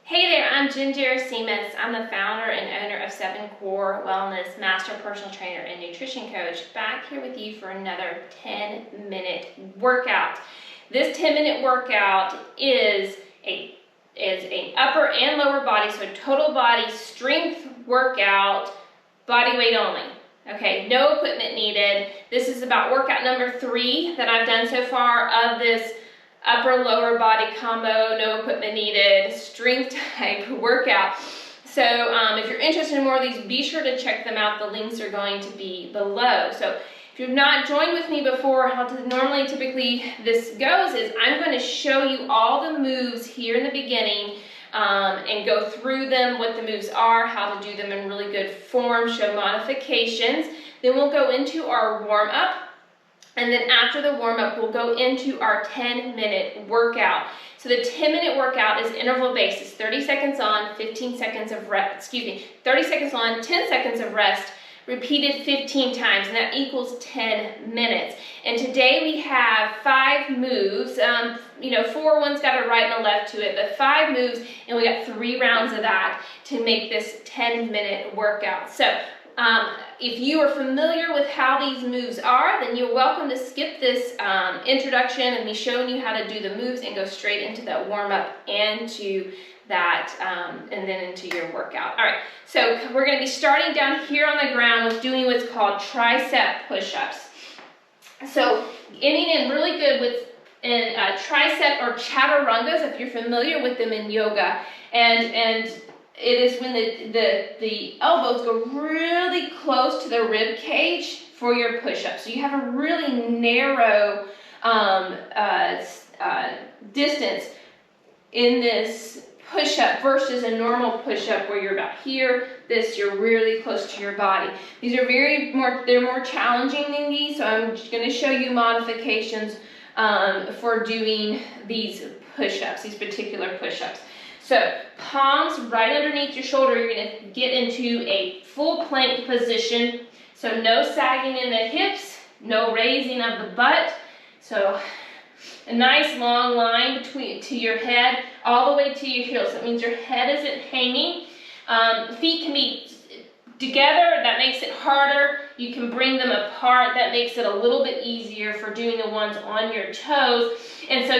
Hey there, I'm Ginger Seamus. I'm the founder and owner of 7 Core Wellness, master personal trainer and nutrition coach, back here with you for another 10-minute workout. This 10-minute workout is an upper and lower body, so total body strength workout, body weight only. Okay, no equipment needed. This is about workout number 3 that I've done so far of this upper lower body combo, no equipment needed, strength type workout. So if you're interested in more of these, be sure to check them out. The links are going to be below. So if you've not joined with me before, how typically this goes is I'm going to show you all the moves here in the beginning and go through them, what the moves are, how to do them in really good form, show modifications. Then we'll go into our warm-up. And then after the warm-up, we'll go into our 10-minute workout. So the 10-minute workout is interval based. It's 30 seconds on, 15 seconds of rest, 30 seconds on, 10 seconds of rest, repeated 15 times, and that equals 10 minutes. And today we have 5 moves. 4, one's got a right and a left to it, but 5 moves, and we got 3 rounds of that to make this 10-minute workout. So if you are familiar with how these moves are, then you're welcome to skip this introduction and me showing you how to do the moves and go straight into that warm-up and to that and then into your workout. All right, so we're going to be starting down here on the ground with doing what's called tricep push-ups. So getting in really good with tricep or chaturangas, if you're familiar with them in yoga, and it is when the elbows go really close to the rib cage for your push-up. So you have a really narrow distance in this push-up versus a normal push-up where you're about here. You're really close to your body. These are they're more challenging than these, so I'm just going to show you modifications for doing these push-ups, these particular push-ups. So palms right underneath your shoulder, you're going to get into a full plank position. So no sagging in the hips, no raising of the butt. So a nice long line to your head, all the way to your heels. That means your head isn't hanging. Feet can be together, that makes it harder. You can bring them apart, that makes it a little bit easier for doing the ones on your toes. And so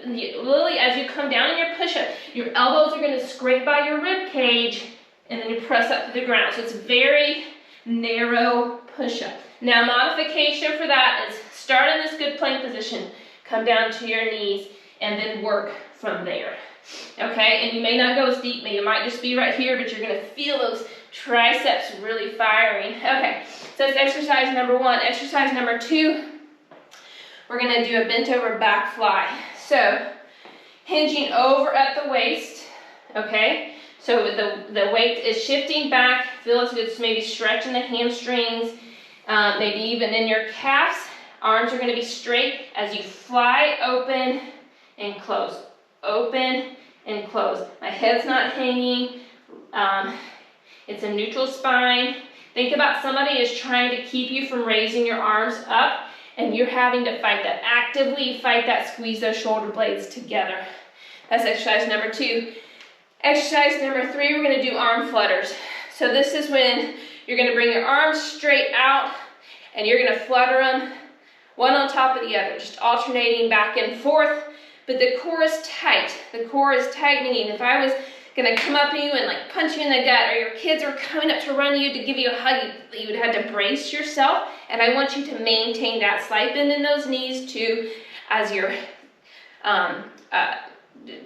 literally as you come down in your push-up, your elbows are going to scrape by your rib cage and then you press up to the ground. So it's a very narrow push-up. Now modification for that is start in this good plank position, come down to your knees and then work from there. Okay, and you may not go as deep, you might just be right here, but you're going to feel those triceps really firing. Okay, so that's exercise number 1. Exercise number 2, we're going to do a bent over back fly. So hinging over at the waist, okay? So the weight is shifting back. Feel as if it's maybe stretching the hamstrings, maybe even in your calves. Arms are going to be straight as you fly open and close. Open and close. My head's not hanging. It's a neutral spine. Think about somebody is trying to keep you from raising your arms up and you're having to fight that. Actively fight that, squeeze those shoulder blades together. That's exercise number 2. Exercise number 3, we're going to do arm flutters. So this is when you're going to bring your arms straight out and you're going to flutter them one on top of the other, just alternating back and forth. But the core is tight. The core is tight, meaning if I was going to come up at you and like punch you in the gut, or your kids are coming up to run you to give you a hug, you would have to brace yourself. And I want you to maintain that slight bend in those knees too as you're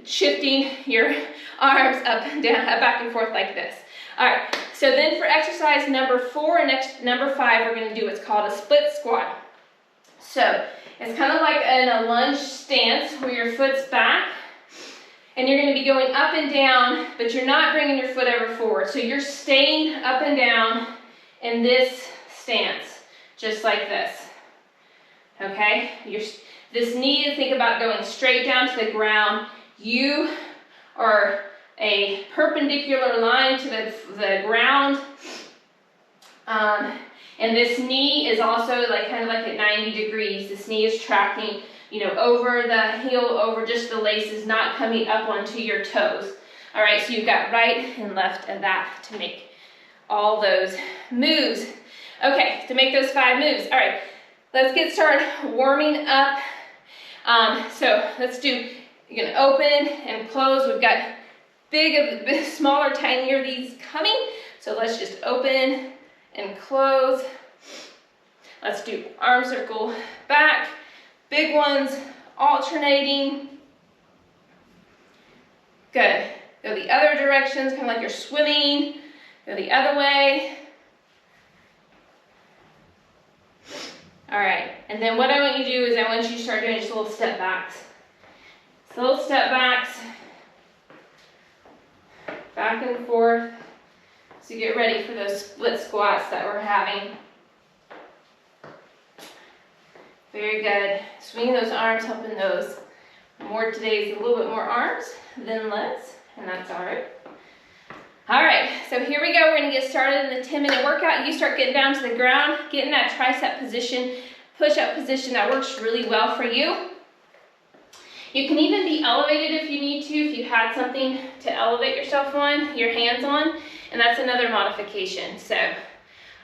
shifting your arms up and down, back and forth like this. All right, so then for exercise number 4 and number 5, we're going to do what's called a split squat. So it's kind of like in a lunge stance where your foot's back and you're going to be going up and down, but you're not bringing your foot ever forward. So you're staying up and down in this stance, just like this. Okay? This knee, think about going straight down to the ground. You are a perpendicular line to the ground. And this knee is also kind of like at 90 degrees. This knee is tracking, over the heel, over just the laces, not coming up onto your toes. All right, so you've got right and left of that to make all those moves. Okay, to make those 5 moves. All right, let's get started warming up. So let's do, you're gonna open and close. We've got big, smaller, tinier these coming. So let's just open and close. Let's do arm circle back, big ones, alternating. Good. Go the other directions, kind of like you're swimming. Go the other way. All right, and then what I want you to do is I want you to start doing just little step backs. So little step backs, back and forth. So get ready for those split squats that we're having. Very good. Swinging those arms, helping those. More today is a little bit more arms than legs, and that's all right. All right, so here we go. We're gonna get started in the 10-minute workout. You start getting down to the ground, get in that tricep position, push-up position. That works really well for you. You can even be elevated if you need to, if you had something to elevate yourself on, your hands on, and that's another modification. So,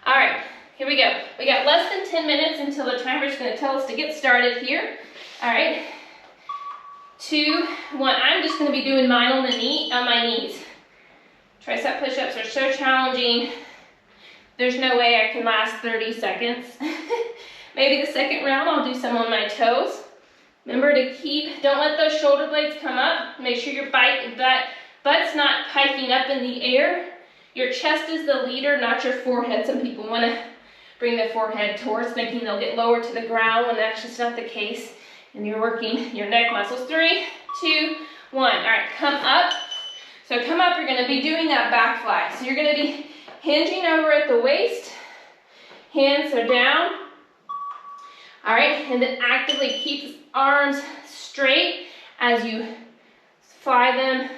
all right, here we go. We got less than 10 minutes until the timer's gonna tell us to get started here. All right, 2, 1. I'm just gonna be doing mine on my knees. Tricep push-ups are so challenging. There's no way I can last 30 seconds. Maybe the second round I'll do some on my toes. Remember to don't let those shoulder blades come up. Make sure your butt's not hiking up in the air. Your chest is the leader, not your forehead. Some people want to bring their forehead towards, thinking they'll get lower to the ground when actually it's not the case. And you're working your neck muscles. 3, 2, 1. All right, come up. So come up, you're gonna be doing that back fly. So you're gonna be hinging over at the waist, hands are down. All right, and then actively keep the arms straight as you fly them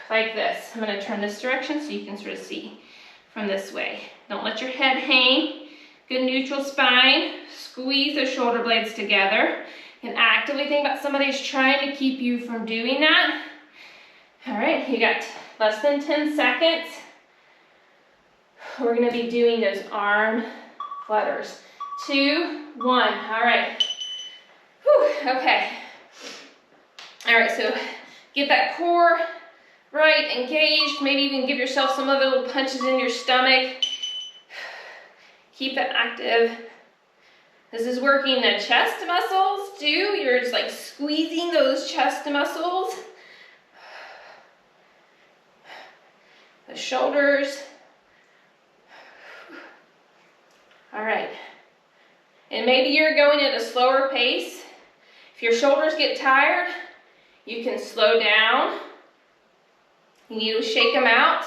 like this. I'm gonna turn this direction so you can sort of see from this way. Don't let your head hang. Good neutral spine. Squeeze those shoulder blades together. And actively think about somebody's trying to keep you from doing that. All right, you got less than 10 seconds. We're gonna be doing those arm flutters. 2, 1, all right. Whew, okay. All right, so get that core right, engaged. Maybe even give yourself some other little punches in your stomach. Keep it active. This is working the chest muscles too. You're just like squeezing those chest muscles. The shoulders. All right. And maybe you're going at a slower pace. If your shoulders get tired, you can slow down. You need to shake them out.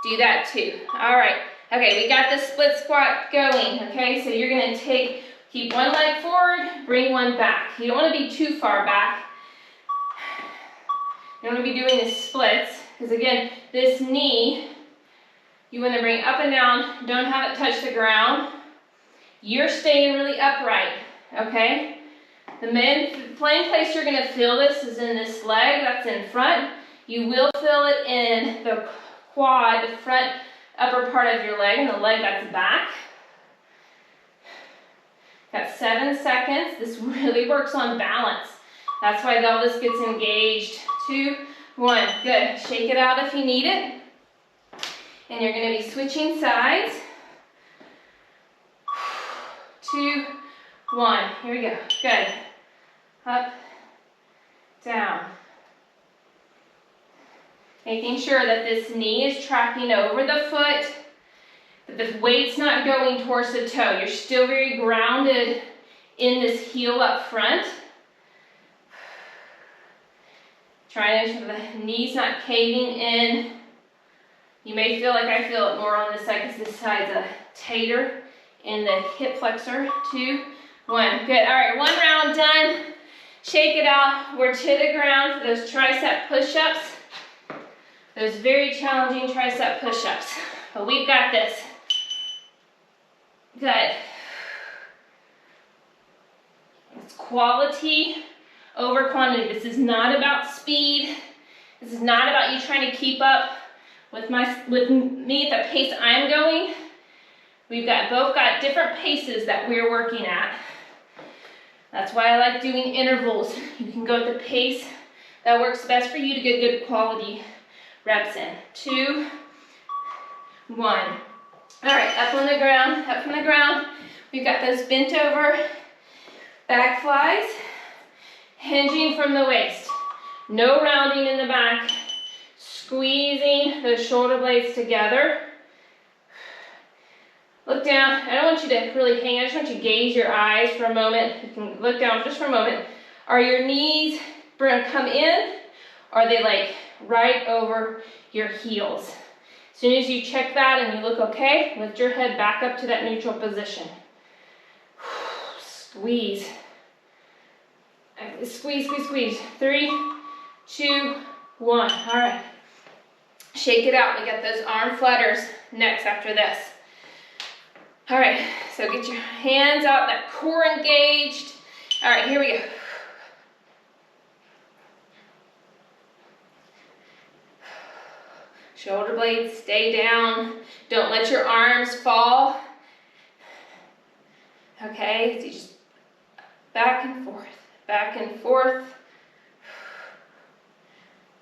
Do that too. All right. Okay, we got the split squat going. Okay, so you're gonna keep one leg forward, bring one back. You don't wanna be too far back. You don't wanna be doing the splits, because again, this knee, you wanna bring up and down, don't have it touch the ground. You're staying really upright, okay? The plain place you're gonna feel this is in this leg that's in front. You will feel it in the quad, the front upper part of your leg, and the leg that's back. Got 7 seconds. This really works on balance. That's why all this gets engaged. 2, 1, good. Shake it out if you need it. And you're gonna be switching sides. 2, 1, here we go, good. Up, down. Making sure that this knee is tracking over the foot, that the weight's not going towards the toe. You're still very grounded in this heel up front. Trying to make sure the knee's not caving in. You may feel like I feel it more on this side because this side's a tater in the hip flexor. 2, 1, good. All right, 1 round done. Shake it out. We're to the ground for those tricep push-ups. Those very challenging tricep push-ups. But we've got this. Good. It's quality over quantity. This is not about speed. This is not about you trying to keep up with me at the pace I'm going. We've both got different paces that we're working at. That's why I like doing intervals. You can go at the pace that works best for you to get good quality reps in. 2, 1. All right, up on the ground, up from the ground. We've got those bent over back flies, hinging from the waist. No rounding in the back, squeezing those shoulder blades together. Look down. I don't want you to really hang. I just want you to gaze your eyes for a moment. You can look down just for a moment. Are your knees going to come in? Or are they like right over your heels? As soon as you check that and you look okay, lift your head back up to that neutral position. Squeeze. Squeeze, squeeze, squeeze. 3, 2, 1. All right. Shake it out. We got those arm flutters next after this. All right, so get your hands out, that core engaged. All right, here we go. Shoulder blades stay down. Don't let your arms fall. Okay, so you just back and forth, back and forth.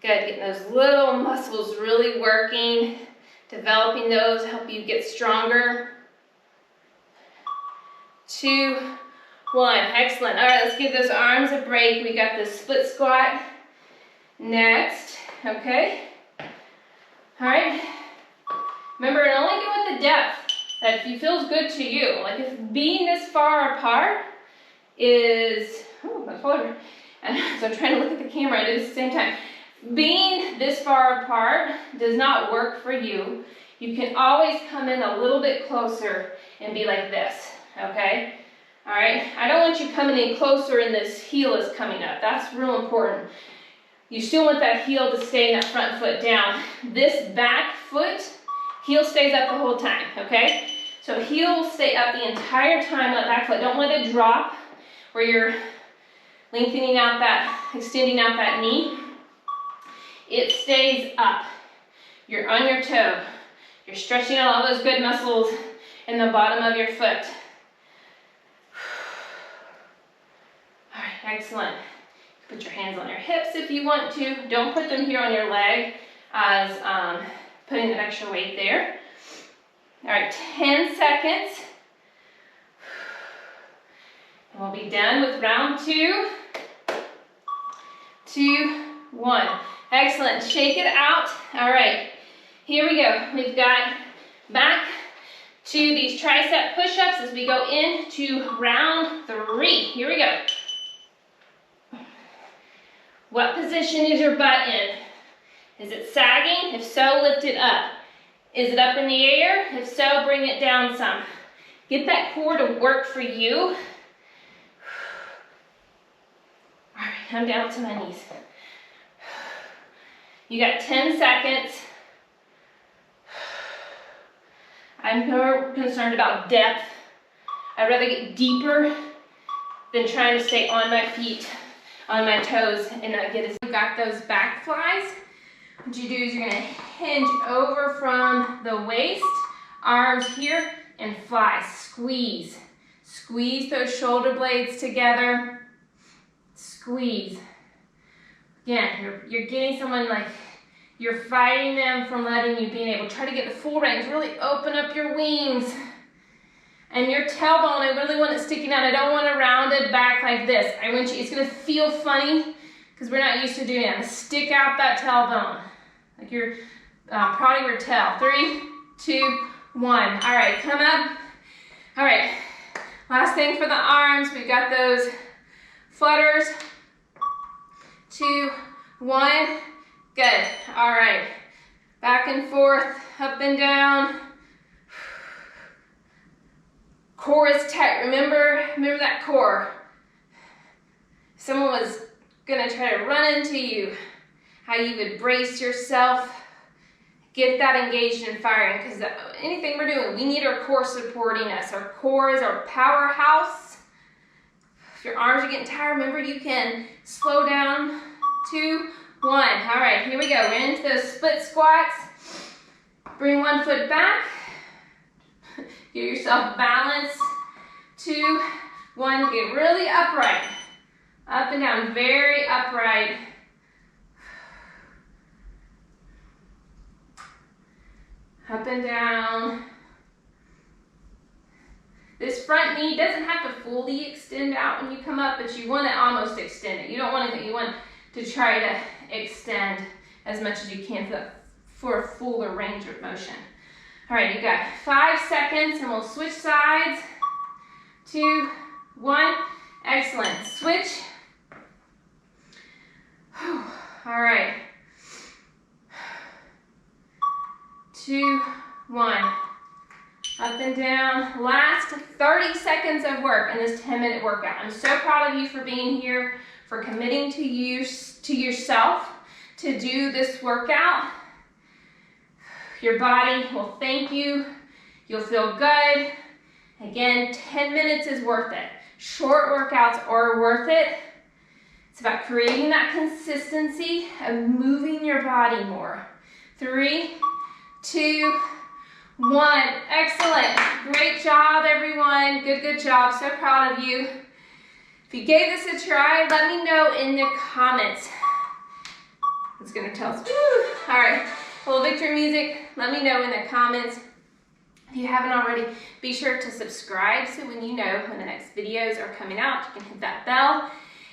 Good, getting those little muscles really working, developing those, help you get stronger. 2, 1, excellent. All right, let's give those arms a break. We got the split squat next, okay? All right, remember, and only go with the depth that feels good to you. Like if being this far apart is, oh, my folder. So I'm trying to look at the camera and do this at the same time. Being this far apart does not work for you. You can always come in a little bit closer and be like this. Okay, all right, I don't want you coming in closer and this heel is coming up. That's real important. You still want that heel to stay and that front foot down. This back foot, heel stays up the whole time, okay? So heel will stay up the entire time, that back foot. Don't let it drop where you're lengthening out that, extending out that knee. It stays up. You're on your toe. You're stretching out all those good muscles in the bottom of your foot. All right, excellent. Put your hands on your hips if you want to. Don't put them here on your leg as putting the extra weight there. All right, 10 seconds. And we'll be done with round 2. 2, 1. Excellent, shake it out. All right, here we go. We've got back to these tricep push-ups as we go into round 3. Here we go. What position is your butt in? Is it sagging? If so, lift it up. Is it up in the air? If so, bring it down some. Get that core to work for you. All right, I'm down to my knees. You got 10 seconds. I'm more concerned about depth. I'd rather get deeper than trying to stay on my feet, on my toes, and not get as... You got those back flies. What you do is you're gonna hinge over from the waist, arms here, and fly. Squeeze. Squeeze those shoulder blades together. Squeeze. Again, you're getting someone like, you're fighting them from letting you being able to try to get the full range. Really open up your wings. And your tailbone, I really want it sticking out. I don't want to round it back like this. I want you, it's gonna feel funny because we're not used to doing it. Stick out that tailbone, like you're prodding your tail. 3, 2, 1. All right, come up. All right, last thing for the arms. We've got those flutters. 2, 1. Good. All right, back and forth, up and down. Core is tight. Remember that core. If someone was gonna try to run into you, how you would brace yourself, get that engaged and firing, because anything we're doing, we need our core supporting us. Our core is our powerhouse. If your arms are getting tired, remember you can slow down. 2, 1. All right, here we go. We're into those split squats. Bring one foot back. Give yourself balance. 2, 1. Get really upright. Up and down, very upright. Up and down. This front knee doesn't have to fully extend out when you come up, but you want to almost extend it. You don't want to, you want to try to extend as much as you can for a fuller range of motion. All right, you got 5 seconds and we'll switch sides. 2, 1, excellent. Switch. Whew. All right. 2, 1. Up and down. Last 30 seconds of work in this 10-minute workout. I'm so proud of you for being here, for committing to yourself to do this workout. Your body will thank you. You'll feel good. Again, 10 minutes is worth it. Short workouts are worth it. It's about creating that consistency of moving your body more. 3, 2, 1. Excellent. Great job, everyone. Good job. So proud of you. If you gave this a try, let me know in the comments. It's going to tell us. Woo. All right. A little victory music. Let me know in the comments. If you haven't already, be sure to subscribe so when you know when the next videos are coming out, you can hit that bell.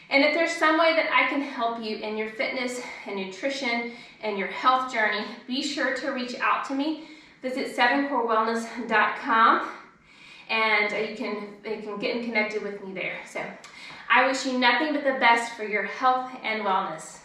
And if there's some way that I can help you in your fitness and nutrition and your health journey, be sure to reach out to me. Visit 7corewellness.com and you can get connected with me there. So I wish you nothing but the best for your health and wellness.